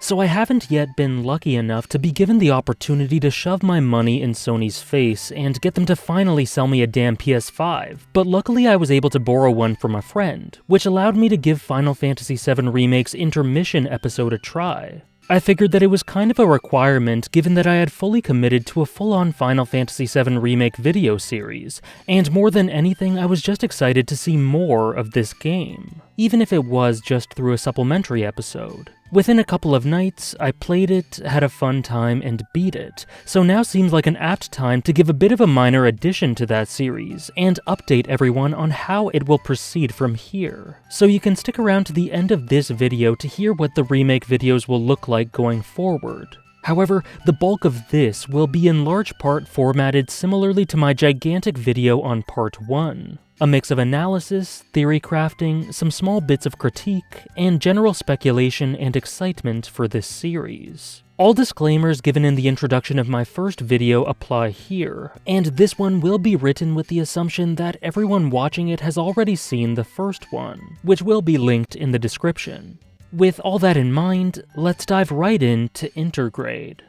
so I haven't yet been lucky enough to be given the opportunity to shove my money in Sony's face and get them to finally sell me a damn PS5, but luckily I was able to borrow one from a friend, which allowed me to give Final Fantasy VII Remake's INTERMission episode a try. I figured that it was kind of a requirement given that I had fully committed to a full-on Final Fantasy VII Remake video series, and more than anything I was just excited to see more of this game, even if it was just through a supplementary episode. Within a couple of nights, I played it, had a fun time, and beat it, so now seems like an apt time to give a bit of a minor addition to that series, and update everyone on how it will proceed from here. So you can stick around to the end of this video to hear what the remake videos will look like going forward. However, the bulk of this will be in large part formatted similarly to my gigantic video on Part 1. A mix of analysis, theory crafting, some small bits of critique, and general speculation and excitement for this series. All disclaimers given in the introduction of my first video apply here, and this one will be written with the assumption that everyone watching it has already seen the first one, which will be linked in the description. With all that in mind, let's dive right into Intergrade.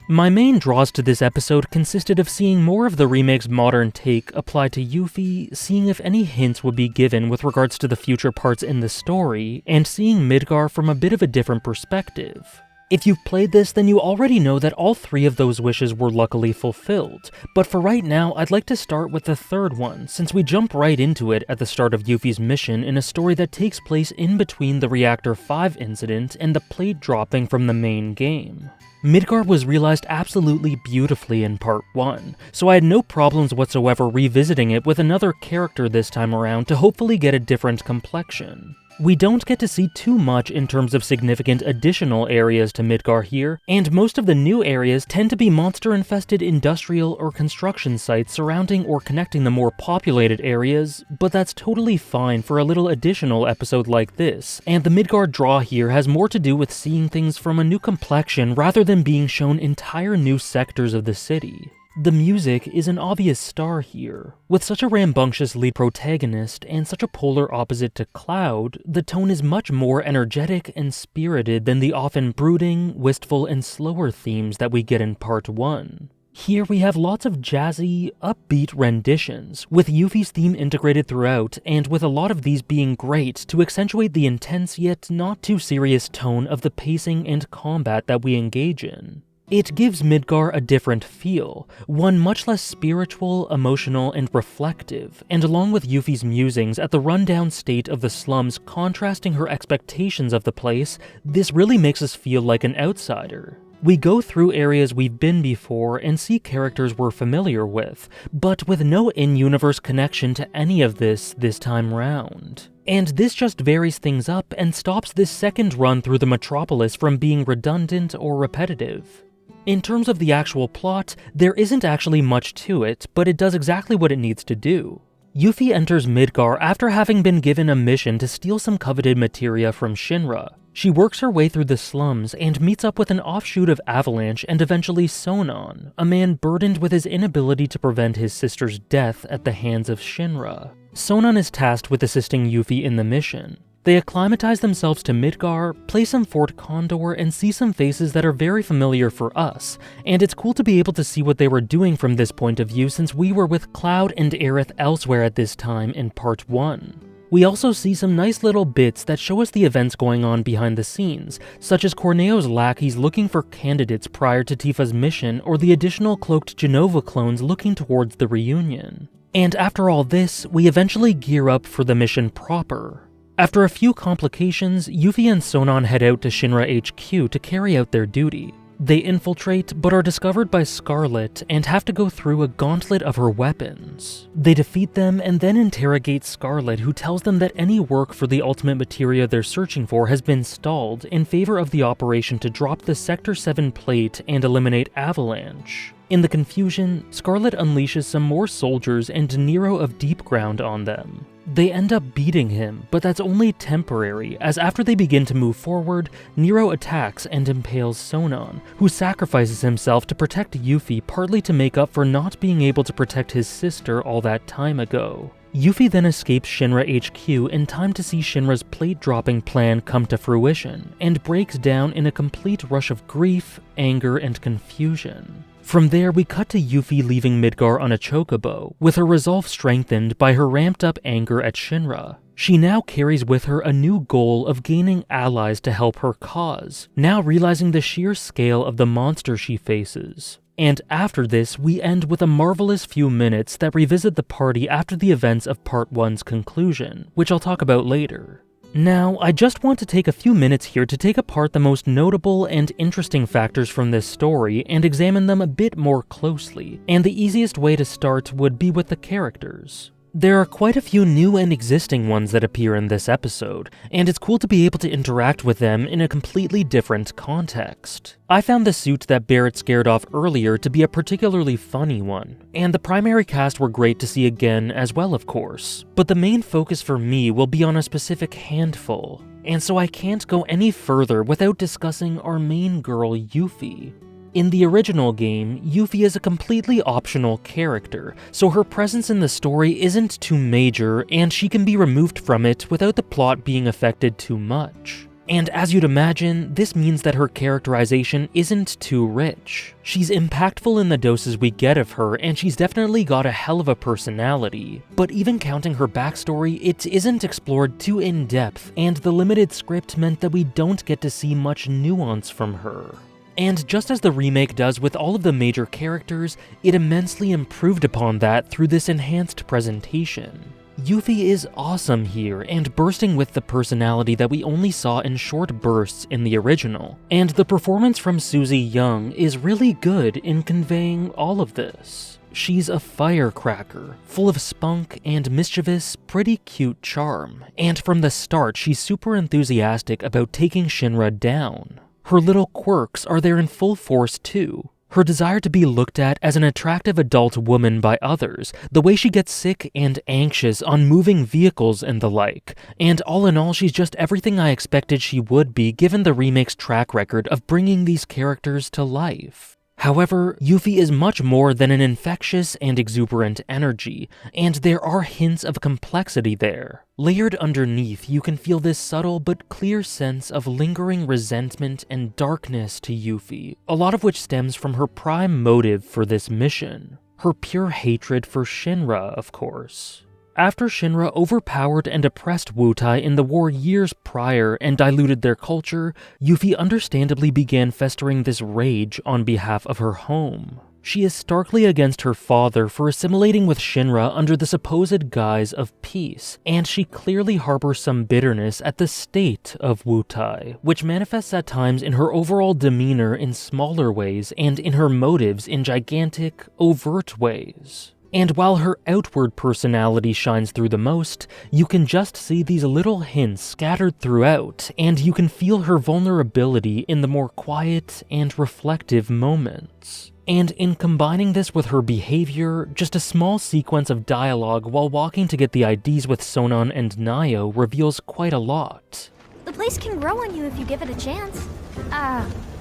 My main draws to this episode consisted of seeing more of the remake's modern take applied to Yuffie, seeing if any hints would be given with regards to the future parts in the story, and seeing Midgar from a bit of a different perspective. If you've played this, then you already know that all three of those wishes were luckily fulfilled, but for right now, I'd like to start with the third one, since we jump right into it at the start of Yuffie's mission in a story that takes place in between the Reactor 5 incident and the plate dropping from the main game. Midgar was realized absolutely beautifully in Part 1, so I had no problems whatsoever revisiting it with another character this time around to hopefully get a different complexion. We don't get to see too much in terms of significant additional areas to Midgar here, and most of the new areas tend to be monster-infested industrial or construction sites surrounding or connecting the more populated areas, but that's totally fine for a little additional episode like this, and the Midgar draw here has more to do with seeing things from a new complexion rather than being shown entire new sectors of the city. The music is an obvious star here. With such a rambunctious lead protagonist and such a polar opposite to Cloud, the tone is much more energetic and spirited than the often brooding, wistful, and slower themes that we get in Part 1. Here we have lots of jazzy, upbeat renditions, with Yuffie's theme integrated throughout, and with a lot of these being great to accentuate the intense yet not too serious tone of the pacing and combat that we engage in. It gives Midgar a different feel, one much less spiritual, emotional, and reflective, and along with Yuffie's musings at the rundown state of the slums contrasting her expectations of the place, this really makes us feel like an outsider. We go through areas we've been before and see characters we're familiar with, but with no in-universe connection to any of this time round. And this just varies things up and stops this second run through the metropolis from being redundant or repetitive. In terms of the actual plot, there isn't actually much to it, but it does exactly what it needs to do. Yuffie enters Midgar after having been given a mission to steal some coveted materia from Shinra. She works her way through the slums and meets up with an offshoot of Avalanche and eventually Sonon, a man burdened with his inability to prevent his sister's death at the hands of Shinra. Sonon is tasked with assisting Yuffie in the mission. They acclimatize themselves to Midgar, play some Fort Condor, and see some faces that are very familiar for us, and it's cool to be able to see what they were doing from this point of view since we were with Cloud and Aerith elsewhere at this time in Part 1. We also see some nice little bits that show us the events going on behind the scenes, such as Corneo's lackeys looking for candidates prior to Tifa's mission or the additional cloaked Genova clones looking towards the reunion. And after all this, we eventually gear up for the mission proper. After a few complications, Yuffie and Sonon head out to Shinra HQ to carry out their duty. They infiltrate, but are discovered by Scarlet and have to go through a gauntlet of her weapons. They defeat them and then interrogate Scarlet, who tells them that any work for the ultimate materia they're searching for has been stalled in favor of the operation to drop the Sector 7 plate and eliminate Avalanche. In the confusion, Scarlet unleashes some more soldiers and Nero of Deep Ground on them. They end up beating him, but that's only temporary, as after they begin to move forward, Nero attacks and impales Sonon, who sacrifices himself to protect Yuffie, partly to make up for not being able to protect his sister all that time ago. Yuffie then escapes Shinra HQ in time to see Shinra's plate-dropping plan come to fruition, and breaks down in a complete rush of grief, anger, and confusion. From there, we cut to Yuffie leaving Midgar on a chocobo, with her resolve strengthened by her ramped-up anger at Shinra. She now carries with her a new goal of gaining allies to help her cause, now realizing the sheer scale of the monster she faces. And after this, we end with a marvelous few minutes that revisit the party after the events of Part 1's conclusion, which I'll talk about later. Now, I just want to take a few minutes here to take apart the most notable and interesting factors from this story and examine them a bit more closely, and the easiest way to start would be with the characters. There are quite a few new and existing ones that appear in this episode, and it's cool to be able to interact with them in a completely different context. I found the suit that Barrett scared off earlier to be a particularly funny one, and the primary cast were great to see again as well, of course, but the main focus for me will be on a specific handful, and so I can't go any further without discussing our main girl, Yuffie. In the original game, Yuffie is a completely optional character, so her presence in the story isn't too major, and she can be removed from it without the plot being affected too much. And as you'd imagine, this means that her characterization isn't too rich. She's impactful in the doses we get of her, and she's definitely got a hell of a personality. But even counting her backstory, it isn't explored too in-depth, and the limited script meant that we don't get to see much nuance from her. And just as the remake does with all of the major characters, it immensely improved upon that through this enhanced presentation. Yuffie is awesome here, and bursting with the personality that we only saw in short bursts in the original, and the performance from Susie Young is really good in conveying all of this. She's a firecracker, full of spunk and mischievous, pretty cute charm, and from the start she's super enthusiastic about taking Shinra down. Her little quirks are there in full force too. Her desire to be looked at as an attractive adult woman by others, the way she gets sick and anxious on moving vehicles and the like, and all in all she's just everything I expected she would be given the remake's track record of bringing these characters to life. However, Yuffie is much more than an infectious and exuberant energy, and there are hints of complexity there. Layered underneath, you can feel this subtle but clear sense of lingering resentment and darkness to Yuffie, a lot of which stems from her prime motive for this mission. Her pure hatred for Shinra, of course. After Shinra overpowered and oppressed Wutai in the war years prior and diluted their culture, Yuffie understandably began festering this rage on behalf of her home. She is starkly against her father for assimilating with Shinra under the supposed guise of peace, and she clearly harbors some bitterness at the state of Wutai, which manifests at times in her overall demeanor in smaller ways and in her motives in gigantic, overt ways. And while her outward personality shines through the most, you can just see these little hints scattered throughout, and you can feel her vulnerability in the more quiet and reflective moments. And in combining this with her behavior, just a small sequence of dialogue while walking to get the IDs with Sonon and Nayo reveals quite a lot. The place can grow on you if you give it a chance.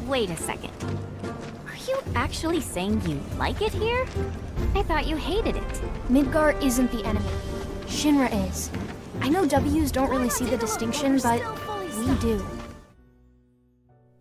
Wait a second. Are you actually saying you like it here? I thought you hated it. Midgar isn't the enemy. Shinra is. I know W's don't really see the distinction, but we do.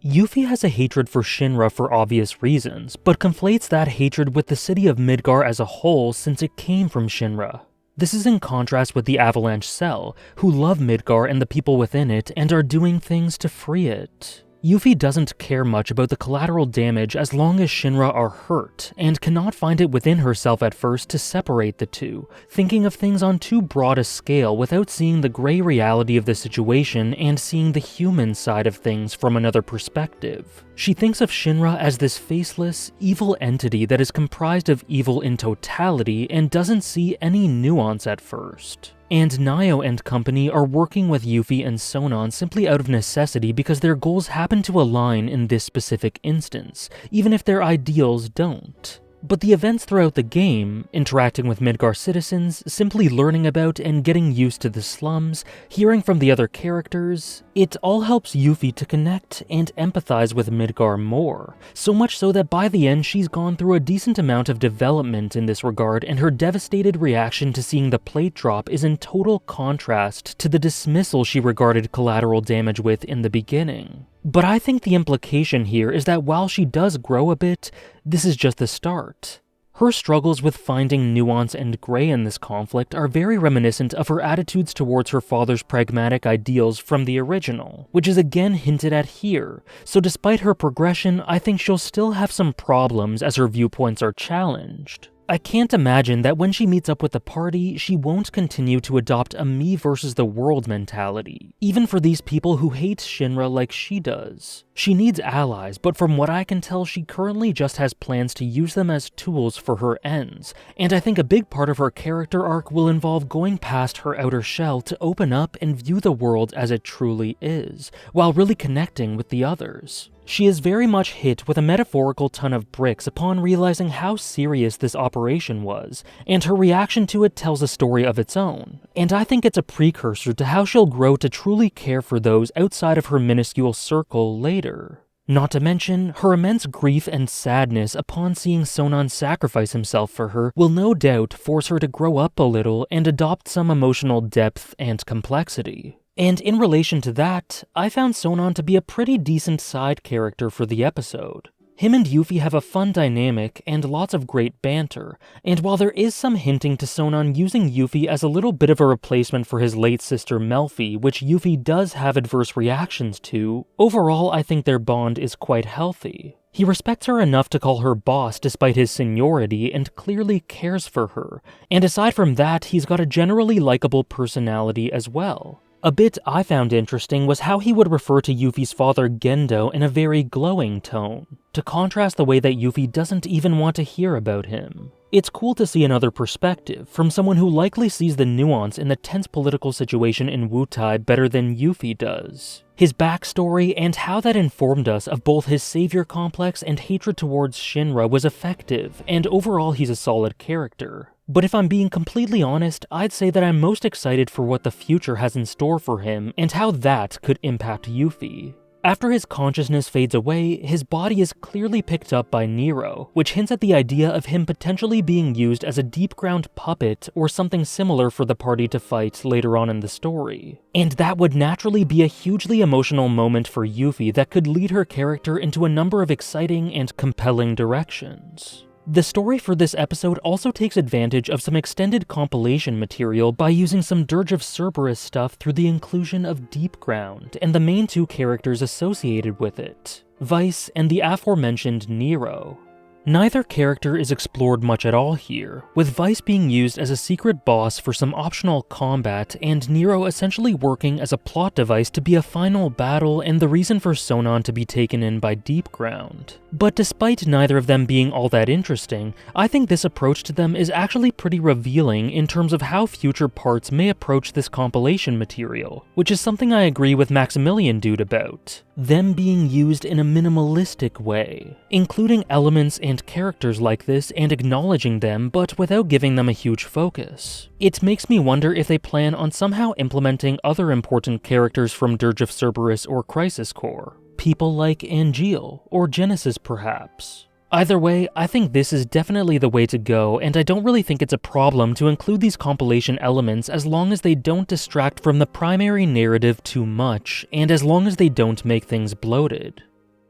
Yuffie has a hatred for Shinra for obvious reasons, but conflates that hatred with the city of Midgar as a whole since it came from Shinra. This is in contrast with the Avalanche Cell, who love Midgar and the people within it and are doing things to free it. Yuffie doesn't care much about the collateral damage as long as Shinra are hurt, and cannot find it within herself at first to separate the two, thinking of things on too broad a scale without seeing the gray reality of the situation and seeing the human side of things from another perspective. She thinks of Shinra as this faceless, evil entity that is comprised of evil in totality and doesn't see any nuance at first. And Nayo and company are working with Yuffie and Sonon simply out of necessity because their goals happen to align in this specific instance, even if their ideals don't. But the events throughout the game, interacting with Midgar citizens, simply learning about and getting used to the slums, hearing from the other characters, it all helps Yuffie to connect and empathize with Midgar more, so much so that by the end she's gone through a decent amount of development in this regard, and her devastated reaction to seeing the plate drop is in total contrast to the dismissal she regarded collateral damage with in the beginning. But I think the implication here is that while she does grow a bit, this is just the start. Her struggles with finding nuance and gray in this conflict are very reminiscent of her attitudes towards her father's pragmatic ideals from the original, which is again hinted at here, so despite her progression, I think she'll still have some problems as her viewpoints are challenged. I can't imagine that when she meets up with the party, she won't continue to adopt a me versus the world mentality, even for these people who hate Shinra like she does. She needs allies, but from what I can tell, she currently just has plans to use them as tools for her ends, and I think a big part of her character arc will involve going past her outer shell to open up and view the world as it truly is, while really connecting with the others. She is very much hit with a metaphorical ton of bricks upon realizing how serious this operation was, and her reaction to it tells a story of its own, and I think it's a precursor to how she'll grow to truly care for those outside of her minuscule circle later. Not to mention, her immense grief and sadness upon seeing Sonon sacrifice himself for her will no doubt force her to grow up a little and adopt some emotional depth and complexity. And in relation to that, I found Sonon to be a pretty decent side character for the episode. Him and Yuffie have a fun dynamic and lots of great banter, and while there is some hinting to Sonon using Yuffie as a little bit of a replacement for his late sister Melfi, which Yuffie does have adverse reactions to, overall I think their bond is quite healthy. He respects her enough to call her boss despite his seniority and clearly cares for her, and aside from that, he's got a generally likable personality as well. A bit I found interesting was how he would refer to Yuffie's father Gendo in a very glowing tone, to contrast the way that Yuffie doesn't even want to hear about him. It's cool to see another perspective, from someone who likely sees the nuance in the tense political situation in Wutai better than Yuffie does. His backstory and how that informed us of both his savior complex and hatred towards Shinra was effective, and overall he's a solid character. But if I'm being completely honest, I'd say that I'm most excited for what the future has in store for him and how that could impact Yuffie. After his consciousness fades away, his body is clearly picked up by Nero, which hints at the idea of him potentially being used as a deep-ground puppet or something similar for the party to fight later on in the story. And that would naturally be a hugely emotional moment for Yuffie that could lead her character into a number of exciting and compelling directions. The story for this episode also takes advantage of some extended compilation material by using some Dirge of Cerberus stuff through the inclusion of Deep Ground and the main two characters associated with it, Vice and the aforementioned Nero. Neither character is explored much at all here, with Vice being used as a secret boss for some optional combat and Nero essentially working as a plot device to be a final battle and the reason for Sonon to be taken in by Deep Ground. But despite neither of them being all that interesting, I think this approach to them is actually pretty revealing in terms of how future parts may approach this compilation material, which is something I agree with Maximilian Dude about. Them being used in a minimalistic way, including elements and characters like this and acknowledging them but without giving them a huge focus. It makes me wonder if they plan on somehow implementing other important characters from Dirge of Cerberus or Crisis Core. People like Angeal, or Genesis perhaps. Either way, I think this is definitely the way to go, and I don't really think it's a problem to include these compilation elements as long as they don't distract from the primary narrative too much, and as long as they don't make things bloated.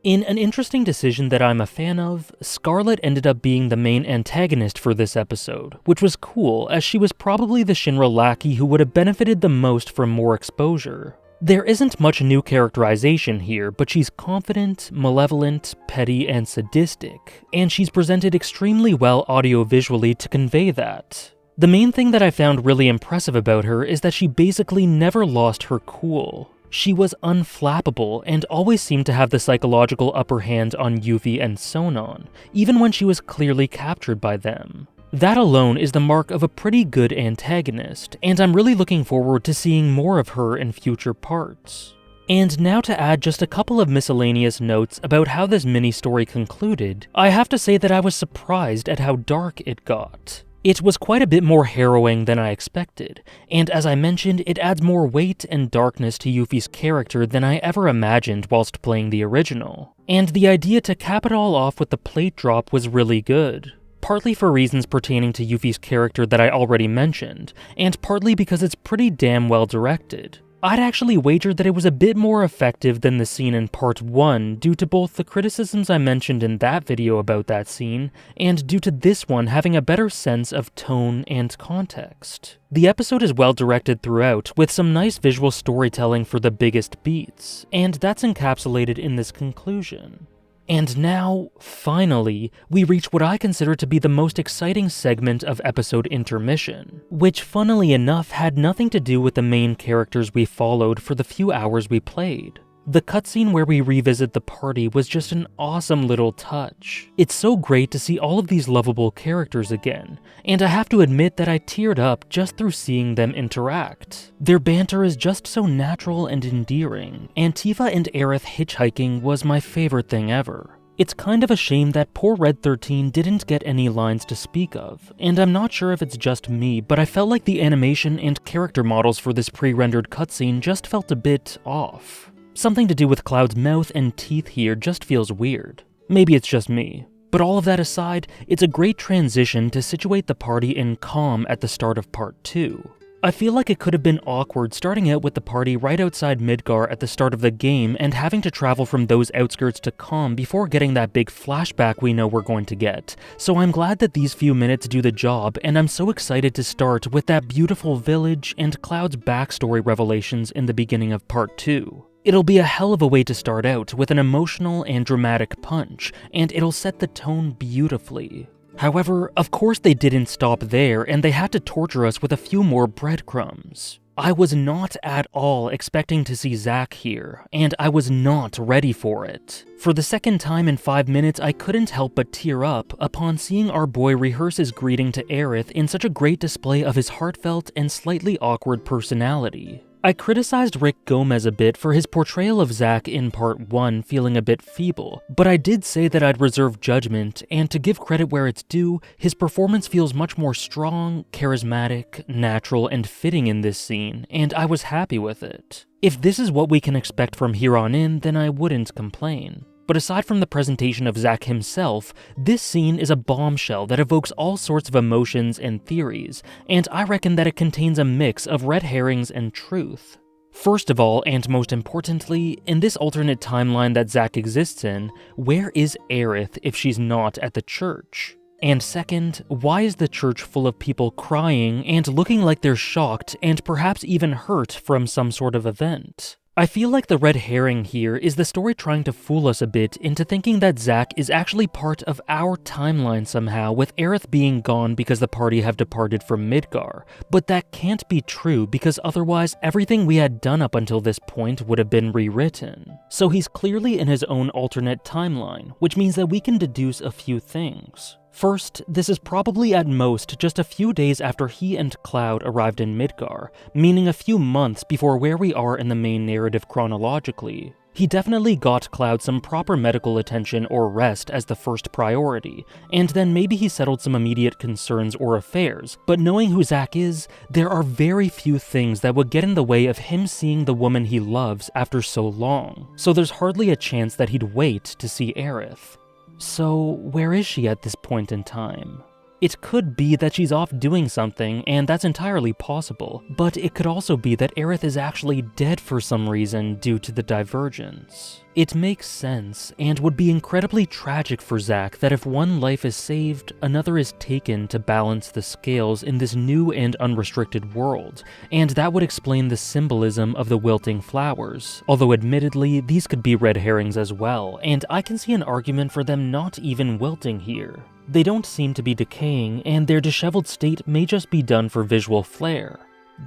In an interesting decision that I'm a fan of, Scarlet ended up being the main antagonist for this episode, which was cool as she was probably the Shinra lackey who would have benefited the most from more exposure. There isn't much new characterization here, but she's confident, malevolent, petty, and sadistic, and she's presented extremely well audio-visually to convey that. The main thing that I found really impressive about her is that she basically never lost her cool. She was unflappable and always seemed to have the psychological upper hand on Yuffie and Sonon, even when she was clearly captured by them. That alone is the mark of a pretty good antagonist, and I'm really looking forward to seeing more of her in future parts. And now to add just a couple of miscellaneous notes about how this mini-story concluded, I have to say that I was surprised at how dark it got. It was quite a bit more harrowing than I expected, and as I mentioned, it adds more weight and darkness to Yuffie's character than I ever imagined whilst playing the original. And the idea to cap it all off with the plate drop was really good. Partly for reasons pertaining to Yuffie's character that I already mentioned, and partly because it's pretty damn well directed. I'd actually wagered that it was a bit more effective than the scene in part 1 due to both the criticisms I mentioned in that video about that scene, and due to this one having a better sense of tone and context. The episode is well directed throughout, with some nice visual storytelling for the biggest beats, and that's encapsulated in this conclusion. And now, finally, we reach what I consider to be the most exciting segment of episode Intermission, which funnily enough had nothing to do with the main characters we followed for the few hours we played. The cutscene where we revisit the party was just an awesome little touch. It's so great to see all of these lovable characters again, and I have to admit that I teared up just through seeing them interact. Their banter is just so natural and endearing, and Tifa and Aerith hitchhiking was my favorite thing ever. It's kind of a shame that poor Red 13 didn't get any lines to speak of, and I'm not sure if it's just me, but I felt like the animation and character models for this pre-rendered cutscene just felt a bit off. Something to do with Cloud's mouth and teeth here just feels weird. Maybe it's just me. But all of that aside, it's a great transition to situate the party in Calm at the start of part 2. I feel like it could have been awkward starting out with the party right outside Midgar at the start of the game and having to travel from those outskirts to Calm before getting that big flashback we know we're going to get. So I'm glad that these few minutes do the job, and I'm so excited to start with that beautiful village and Cloud's backstory revelations in the beginning of part 2. It'll be a hell of a way to start out with an emotional and dramatic punch, and it'll set the tone beautifully. However, of course they didn't stop there, and they had to torture us with a few more breadcrumbs. I was not at all expecting to see Zack here, and I was not ready for it. For the second time in 5 minutes, I couldn't help but tear up upon seeing our boy rehearse his greeting to Aerith in such a great display of his heartfelt and slightly awkward personality. I criticized Rick Gomez a bit for his portrayal of Zack in part 1 feeling a bit feeble, but I did say that I'd reserve judgment, and to give credit where it's due, his performance feels much more strong, charismatic, natural, and fitting in this scene, and I was happy with it. If this is what we can expect from here on in, then I wouldn't complain. But aside from the presentation of Zack himself, this scene is a bombshell that evokes all sorts of emotions and theories, and I reckon that it contains a mix of red herrings and truth. First of all, and most importantly, in this alternate timeline that Zack exists in, where is Aerith if she's not at the church? And second, why is the church full of people crying and looking like they're shocked and perhaps even hurt from some sort of event? I feel like the red herring here is the story trying to fool us a bit into thinking that Zack is actually part of our timeline somehow, with Aerith being gone because the party have departed from Midgar. But that can't be true, because otherwise everything we had done up until this point would have been rewritten. So he's clearly in his own alternate timeline, which means that we can deduce a few things. First, this is probably at most just a few days after he and Cloud arrived in Midgar, meaning a few months before where we are in the main narrative chronologically. He definitely got Cloud some proper medical attention or rest as the first priority, and then maybe he settled some immediate concerns or affairs, but knowing who Zack is, there are very few things that would get in the way of him seeing the woman he loves after so long, so there's hardly a chance that he'd wait to see Aerith. So, where is she at this point in time? It could be that she's off doing something, and that's entirely possible, but it could also be that Aerith is actually dead for some reason due to the divergence. It makes sense, and would be incredibly tragic for Zack that if one life is saved, another is taken to balance the scales in this new and unrestricted world, and that would explain the symbolism of the wilting flowers, although admittedly, these could be red herrings as well, and I can see an argument for them not even wilting here. They don't seem to be decaying, and their disheveled state may just be done for visual flair.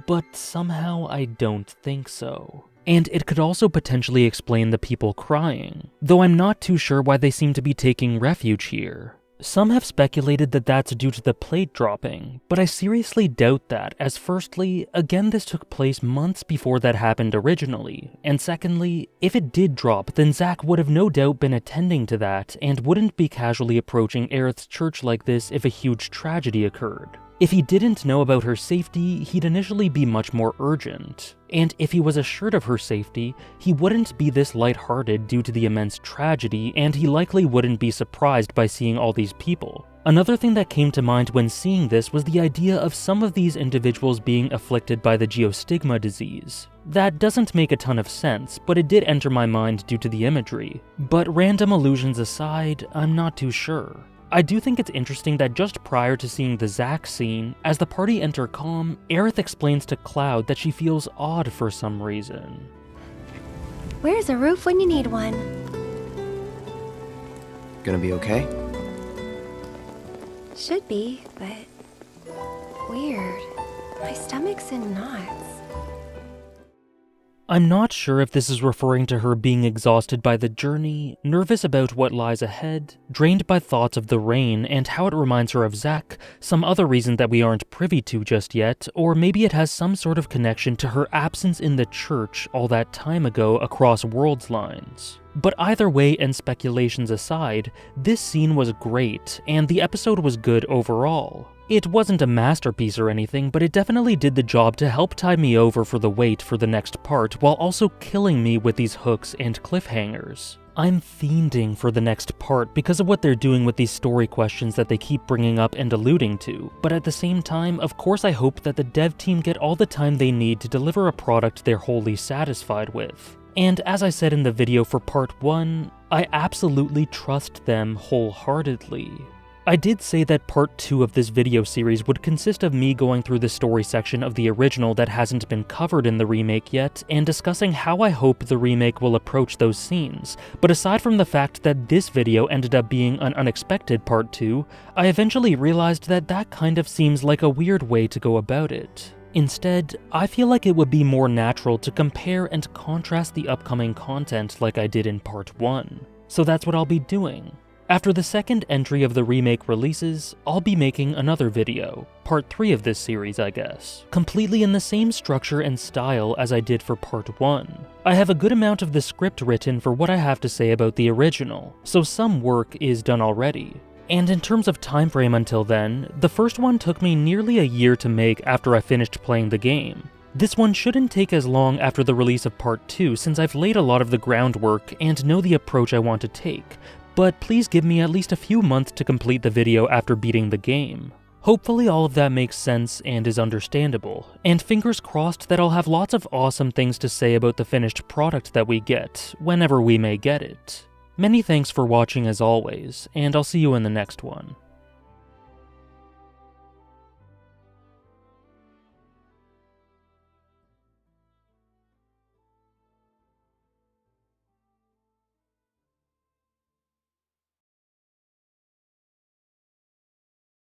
But somehow I don't think so. And it could also potentially explain the people crying, though I'm not too sure why they seem to be taking refuge here. Some have speculated that that's due to the plate dropping, but I seriously doubt that, as firstly, again this took place months before that happened originally, and secondly, if it did drop, then Zack would have no doubt been attending to that and wouldn't be casually approaching Aerith's church like this if a huge tragedy occurred. If he didn't know about her safety, he'd initially be much more urgent. And if he was assured of her safety, he wouldn't be this lighthearted due to the immense tragedy, and he likely wouldn't be surprised by seeing all these people. Another thing that came to mind when seeing this was the idea of some of these individuals being afflicted by the geostigma disease. That doesn't make a ton of sense, but it did enter my mind due to the imagery. But random illusions aside, I'm not too sure. I do think it's interesting that just prior to seeing the Zack scene, as the party enter calm, Aerith explains to Cloud that she feels odd for some reason. Where's a roof when you need one? Gonna be okay? Should be, but weird. My stomach's in knots. I'm not sure if this is referring to her being exhausted by the journey, nervous about what lies ahead, drained by thoughts of the rain and how it reminds her of Zack, some other reason that we aren't privy to just yet, or maybe it has some sort of connection to her absence in the church all that time ago across worlds lines. But either way, and speculations aside, this scene was great, and the episode was good overall. It wasn't a masterpiece or anything, but it definitely did the job to help tide me over for the wait for the next part, while also killing me with these hooks and cliffhangers. I'm fiending for the next part because of what they're doing with these story questions that they keep bringing up and alluding to, but at the same time, of course I hope that the dev team get all the time they need to deliver a product they're wholly satisfied with. And as I said in the video for part 1, I absolutely trust them wholeheartedly. I did say that part 2 of this video series would consist of me going through the story section of the original that hasn't been covered in the remake yet, and discussing how I hope the remake will approach those scenes, but aside from the fact that this video ended up being an unexpected part 2, I eventually realized that that kind of seems like a weird way to go about it. Instead, I feel like it would be more natural to compare and contrast the upcoming content like I did in part 1, so that's what I'll be doing. After the second entry of the remake releases, I'll be making another video, part 3 of this series I guess, completely in the same structure and style as I did for part 1. I have a good amount of the script written for what I have to say about the original, so some work is done already. And in terms of time frame until then, the first one took me nearly a year to make after I finished playing the game. This one shouldn't take as long after the release of part 2 since I've laid a lot of the groundwork and know the approach I want to take, but please give me at least a few months to complete the video after beating the game. Hopefully all of that makes sense and is understandable, and fingers crossed that I'll have lots of awesome things to say about the finished product that we get, whenever we may get it. Many thanks for watching as always, and I'll see you in the next one.